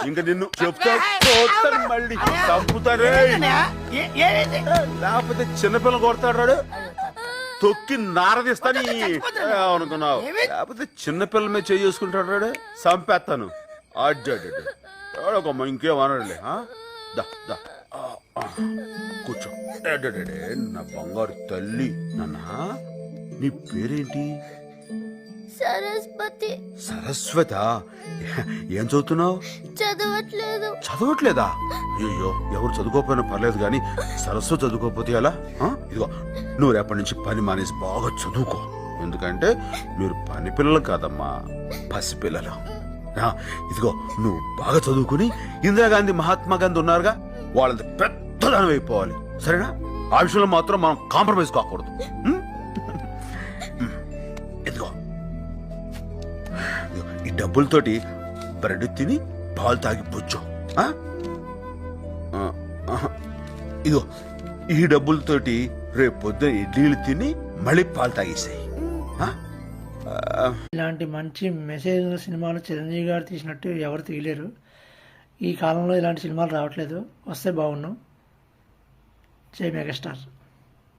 ఇంకా నిన్ను చెప్తా కొడతాను, మళ్ళీ చంపుతారే. లేకపోతే చిన్నపిల్ల కొడతాడు, తొక్కి నారదిస్తాని అనుకున్నావు. లేకపోతే చిన్నపిల్ల మీద చేసుకుంటాడు, చంపేస్తాను. అడ్డమ్మ ఇంకేమనడులే. కూర్చో. నా బంగారు తల్లి. నాన్న నీ పేరేంటి? సరస్వతి. సరస్వత. ఏం చదువుతున్నావు? చదవట్లేదా? అయ్యో, ఎవరు చదువుకోకపోయినా పర్లేదు కానీ సరస్వతి చదువుకోకపోతే ఎలా? ఇదిగో నువ్వు రేపటి నుంచి పని మానేసి బాగా చదువుకో. ఎందుకంటే మీరు పని పిల్లలు కాదమ్మా, పసిపిల్లలు. ఇదిగో నువ్వు బాగా చదువుకుని ఇందిరాగాంధీ మహాత్మా గాంధీ ఉన్నారుగా, వాళ్ళంత పెద్దదానం అయిపోవాలి. సరేనా? ఆ విషయంలో మాత్రం మనం కాంప్రమైజ్ కాకూడదు. ఇదిగో ఈ డబ్బులతోటి బ్రెడ్ తిని పాలు తాగి పుచ్చు. ఇదిగో ఈ డబ్బులతోటి రేపు పొద్దున ఇడ్లీలు తిని మళ్ళీ పాలు తాగేసాయి. ఇలాంటి మంచి మెసేజ్ సినిమాలు చిరంజీవి గారు తీసినట్టు ఎవరు తీయలేరు. ఈ కాలంలో ఇలాంటి సినిమాలు రావట్లేదు, వస్తే బాగున్నాం. జై మెగాస్టార్.